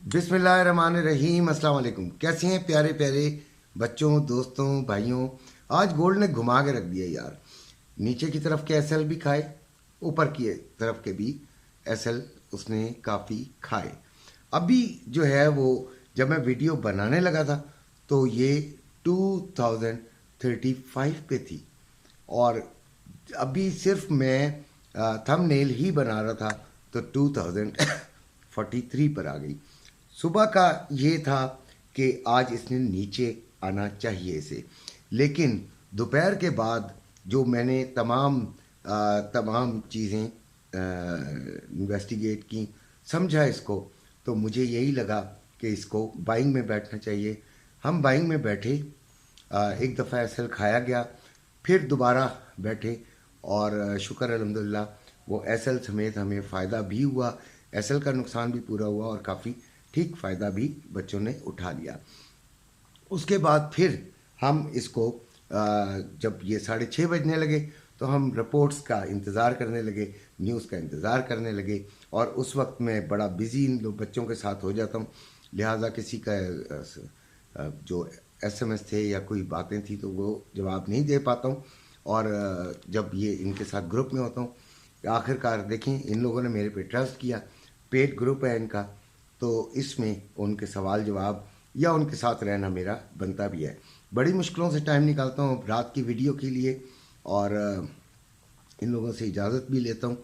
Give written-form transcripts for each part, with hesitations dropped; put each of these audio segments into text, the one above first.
बिस्मिल्लाहिर्रहमानिर्रहीम। अस्सलाम वालेकुम। कैसे हैं प्यारे प्यारे बच्चों, दोस्तों, भाइयों। आज गोल्ड ने घुमा के रख दिया यार। नीचे की तरफ के एसएल भी खाए, ऊपर की तरफ के भी एसएल उसने काफ़ी खाए। अभी जो है वो जब मैं वीडियो बनाने लगा था तो ये 2035 पे थी, और अभी सिर्फ मैं थंबनेल ही बना रहा था तो 2043 पर आ गई। सुबह का ये था कि आज इसने नीचे आना चाहिए इसे, लेकिन दोपहर के बाद जो मैंने तमाम चीज़ें इन्वेस्टिगेट की, समझा इसको, तो मुझे यही लगा कि इसको बाइंग में बैठना चाहिए। हम बाइंग में बैठे, एक दफ़ा एसएल खाया गया, फिर दोबारा बैठे, और शुक्र अल्हम्दुलिल्लाह वो एसएल समेत हमें फ़ायदा भी हुआ। एसएल का नुकसान भी पूरा हुआ और काफ़ी ठीक फ़ायदा भी बच्चों ने उठा लिया। उसके बाद फिर हम इसको जब ये 6:30 बजने लगे तो हम रिपोर्ट्स का इंतज़ार करने लगे, न्यूज़ का इंतज़ार करने लगे, और उस वक्त मैं बड़ा बिज़ी इन बच्चों के साथ हो जाता हूँ, लिहाजा किसी का जो एसएमएस थे या कोई बातें थी तो वो जवाब नहीं दे पाता हूँ। और जब ये इनके साथ ग्रुप में होता हूँ, आखिरकार देखें इन लोगों ने मेरे पे ट्रस्ट किया, पेड ग्रुप है इनका, तो इसमें उनके सवाल जवाब या उनके साथ रहना मेरा बनता भी है। बड़ी मुश्किलों से टाइम निकालता हूँ रात की वीडियो के लिए, और इन लोगों से इजाज़त भी लेता हूँ।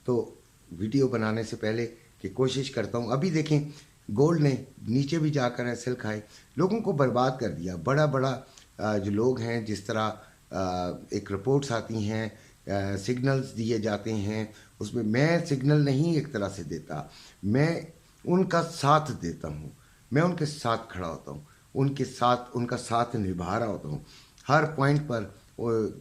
तो वीडियो बनाने से पहले कि कोशिश करता हूँ। अभी देखें गोल्ड ने नीचे भी जाकर एसएल खाए, लोगों को बर्बाद कर दिया। बड़ा बड़ा जो लोग हैं, जिस तरह एक रिपोर्ट्स आती हैं, सिग्नल्स दिए जाते हैं, उसमें मैं सिग्नल नहीं एक तरह से देता, मैं उनका साथ देता हूँ, मैं उनके साथ खड़ा होता हूँ, उनके साथ उनका साथ निभा रहा होता हूँ। हर पॉइंट पर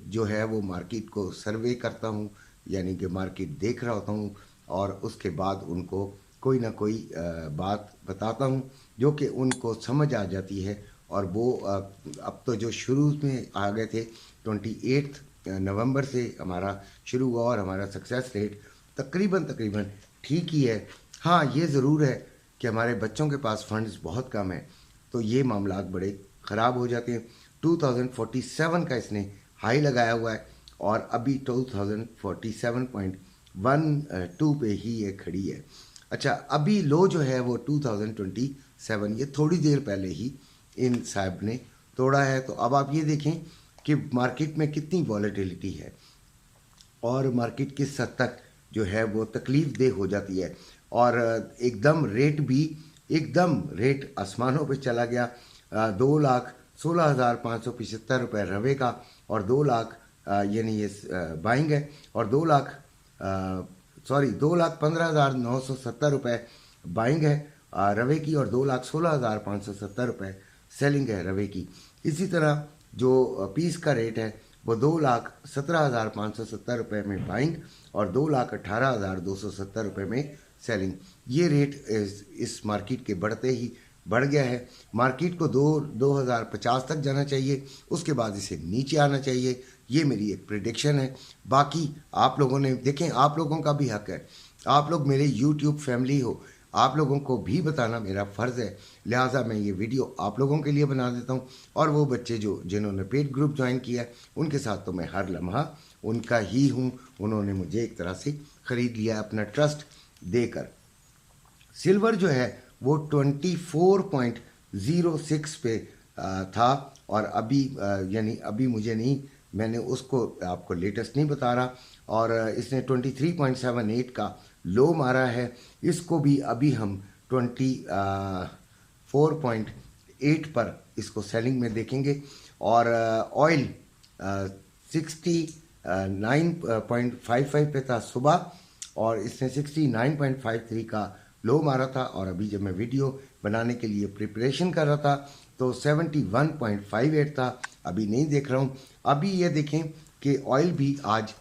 जो है वो मार्केट को सर्वे करता हूँ, यानी कि मार्केट देख रहा होता हूँ, और उसके बाद उनको कोई ना कोई बात बताता हूँ जो कि उनको समझ आ जाती है। और वो अब तो जो शुरू में आ गए थे, 28 नवंबर से हमारा शुरू हुआ, और हमारा सक्सेस रेट तकरीबन ठीक ही है। हाँ, ये ज़रूर है कि हमारे बच्चों के पास फंड्स बहुत कम है, तो ये मामलात बड़े ख़राब हो जाते हैं। 2047 का इसने हाई लगाया हुआ है, और अभी 2047.12 पे ही ये खड़ी है। अच्छा, अभी लो जो है वो 2027, ये थोड़ी देर पहले ही इन साहब ने तोड़ा है। तो अब आप ये देखें कि मार्केट में कितनी वॉलेटिलिटी है, और मार्केट किस हद तक जो है वो तकलीफ देह हो जाती है, और एकदम रेट आसमानों पे चला गया। 2,16,575 रुपये रवे का, और 2 लाख यानी ये बाइंग है, और 2,15,970 रुपये बाइंग है रवे की, और 2,16,570 रुपये सेलिंग है रवे की। इसी तरह जो पीस का रेट है वो 2,17,570 रुपये में बाइंग, और 2,18,270 रुपये में सेलिंग। ये रेट इस मार्केट के बढ़ते ही बढ़ गया है। मार्केट को 2050 तक जाना चाहिए, उसके बाद इसे नीचे आना चाहिए, ये मेरी एक प्रिडिक्शन है। बाकी आप लोगों ने देखें, आप लोगों का भी हक है, आप लोग मेरे यूट्यूब फैमिली हो, आप लोगों को भी बताना मेरा फ़र्ज़ है, लिहाजा मैं ये वीडियो आप लोगों के लिए बना देता हूँ। और वो बच्चे जिन्होंने पेड ग्रुप ज्वाइन किया है, उनके साथ तो मैं हर लम्हा उनका ही हूँ। उन्होंने मुझे एक तरह से ख़रीद लिया अपना ट्रस्ट देकर। सिल्वर जो है वो 24.06 पे था, और अभी यानी अभी मुझे नहीं, मैंने उसको आपको लेटेस्ट नहीं बता रहा, और इसने 23.78 का लो मारा है। इसको भी अभी हम 24.8 पर इसको सेलिंग में देखेंगे। और ऑयल 69.55 पे था सुबह, और इसने 69.53 का लो मारा था। और अभी जब मैं वीडियो बनाने के लिए प्रिपरेशन कर रहा था तो 71.58 था, अभी नहीं देख रहा हूँ। अभी ये देखें कि ऑयल भी आज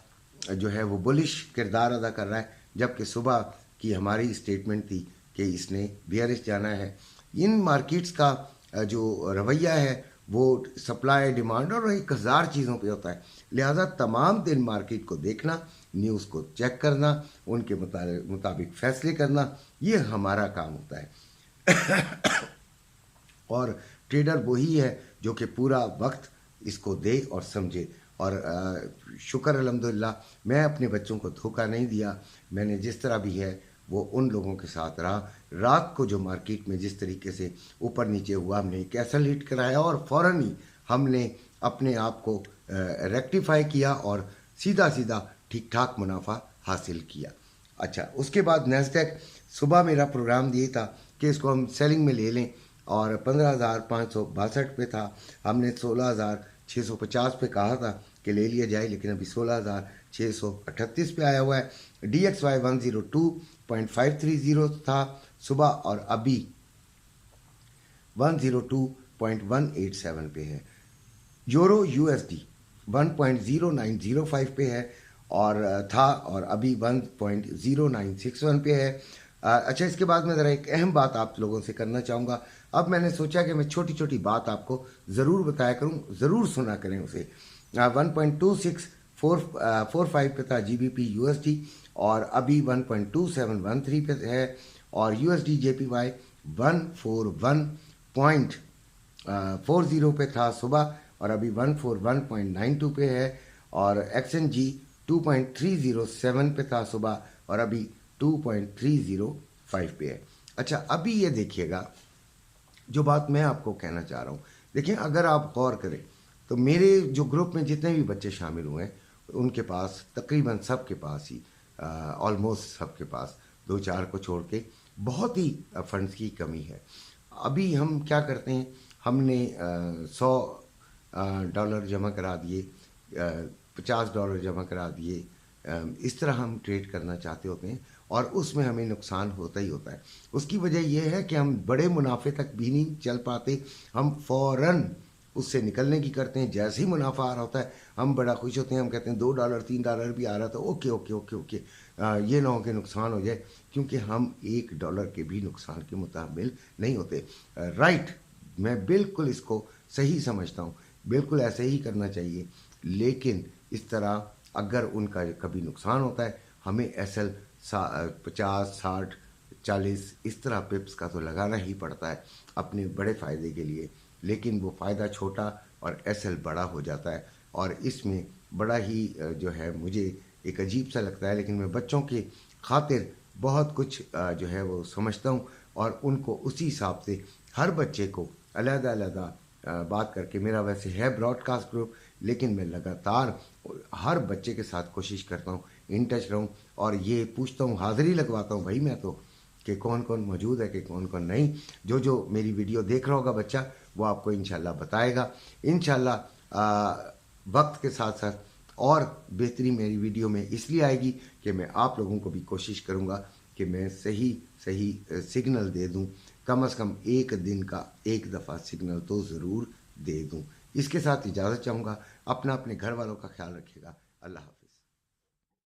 जो है वो बुलिश किरदार अदा कर रहा है, जबकि सुबह की हमारी स्टेटमेंट थी कि इसने बियरिश जाना है। इन मार्केट्स का जो रवैया है वो सप्लाई, डिमांड और 1000 चीज़ों पे होता है, लिहाजा तमाम दिन मार्केट को देखना, न्यूज़ को चेक करना, उनके मुताबिक फ़ैसले करना, ये हमारा काम होता है। اور ٹریڈر وہی ہے جو کہ پورا وقت اس کو دے اور سمجھے. اور شکر الحمدللہ میں اپنے بچوں کو دھوکہ نہیں دیا. میں نے جس طرح بھی ہے وہ ان لوگوں کے ساتھ رہا. رات کو جو مارکیٹ میں جس طریقے سے اوپر نیچے ہوا، ہم نے کیسل ہٹ کرایا اور فوراً ہی ہم نے اپنے آپ کو ریکٹیفائی کیا اور سیدھا سیدھا ٹھیک ٹھاک منافع حاصل کیا. اچھا، اس کے بعد نیسڈیک، صبح میرا پروگرام یہ تھا کہ اس کو ہم سیلنگ میں لے لیں، اور 15,562 پہ تھا. ہم نے 16,650 پہ کہا تھا کہ لے لیا جائے، لیکن ابھی 16,638 پہ آیا ہوا ہے. DXY 102.530 تھا صبح، اور ابھی 102.187 پہ ہے. یورو USD 1.0905 پہ ہے اور تھا، اور ابھی 1.0961 پہ ہے. اچھا، اس کے بعد میں ذرا ایک اہم بات آپ لوگوں سے کرنا چاہوں گا. اب میں نے سوچا کہ میں چھوٹی چھوٹی بات آپ کو ضرور بتایا کروں، ضرور سنا کریں اسے. 1.2645 پہ تھا GBP USD، اور ابھی 1.2713 پہ ہے. اور USD JPY 141.40 پہ تھا صبح، اور ابھی 141.92 پہ ہے. اور XNG 2.307 پہ تھا صبح، اور ابھی 2.305 پہ ہے. اچھا، ابھی یہ دیکھیے گا جو بات میں آپ کو کہنا چاہ رہا ہوں. دیکھیں، اگر آپ غور کریں تو میرے جو گروپ میں جتنے بھی بچے شامل ہوئے ہیں ان کے پاس تقریباً سب کے پاس ہی آلموسٹ سب کے پاس، دو چار کو چھوڑ کے بہت ہی فنڈز کی کمی ہے. ابھی ہم کیا کرتے ہیں، ہم نے $100 جمع کرا دیے، $50 جمع کرا دیے. اس طرح ہم ٹریڈ کرنا چاہتے ہوتے ہیں، اور اس میں ہمیں نقصان ہوتا ہی ہوتا ہے. اس کی وجہ یہ ہے کہ ہم بڑے منافع تک بھی نہیں چل پاتے. ہم فوراً اس سے نکلنے کی کرتے ہیں. جیسے ہی منافع آ رہا ہوتا ہے ہم بڑا خوش ہوتے ہیں، ہم کہتے ہیں $2 $3 بھی آ رہا تھا، اوکے اوکے اوکے اوکے، یہ نہ ہو کہ نقصان ہو جائے، کیونکہ ہم $1 کے بھی نقصان کے متحمل نہیں ہوتے. رائٹ، میں بالکل اس کو صحیح سمجھتا ہوں، بالکل ایسے ہی کرنا چاہیے. لیکن اس طرح اگر ان کا کبھی نقصان ہوتا ہے، ہمیں SL 50 60 40 اس طرح پپس کا تو لگانا ہی پڑتا ہے اپنے بڑے فائدے کے لیے. لیکن وہ فائدہ چھوٹا اور SL بڑا ہو جاتا ہے، اور اس میں بڑا ہی جو ہے مجھے ایک عجیب سا لگتا ہے. لیکن میں بچوں کے خاطر بہت کچھ جو ہے وہ سمجھتا ہوں، اور ان کو اسی حساب سے ہر بچے کو علیحدہ علیحدہ بات کر کے، میرا ویسے ہے براڈ کاسٹ گروپ، لیکن میں لگاتار ہر بچے کے ساتھ کوشش کرتا ہوں ان ٹچ رہوں، اور یہ پوچھتا ہوں، حاضری لگواتا ہوں بھائی میں تو، کہ کون کون موجود ہے کہ کون کون نہیں. جو میری ویڈیو دیکھ رہا ہوگا بچہ، وہ آپ کو انشاءاللہ بتائے گا. انشاءاللہ وقت کے ساتھ ساتھ اور بہتری میری ویڈیو میں اس لیے آئے گی کہ میں آپ لوگوں کو بھی کوشش کروں گا کہ میں صحیح سگنل دے دوں. کم از کم ایک دن کا ایک دفعہ سگنل تو ضرور دے دوں. اس کے ساتھ اجازت چاہوں گا. اپنے گھر والوں کا خیال رکھیے گا. اللہ حافظ.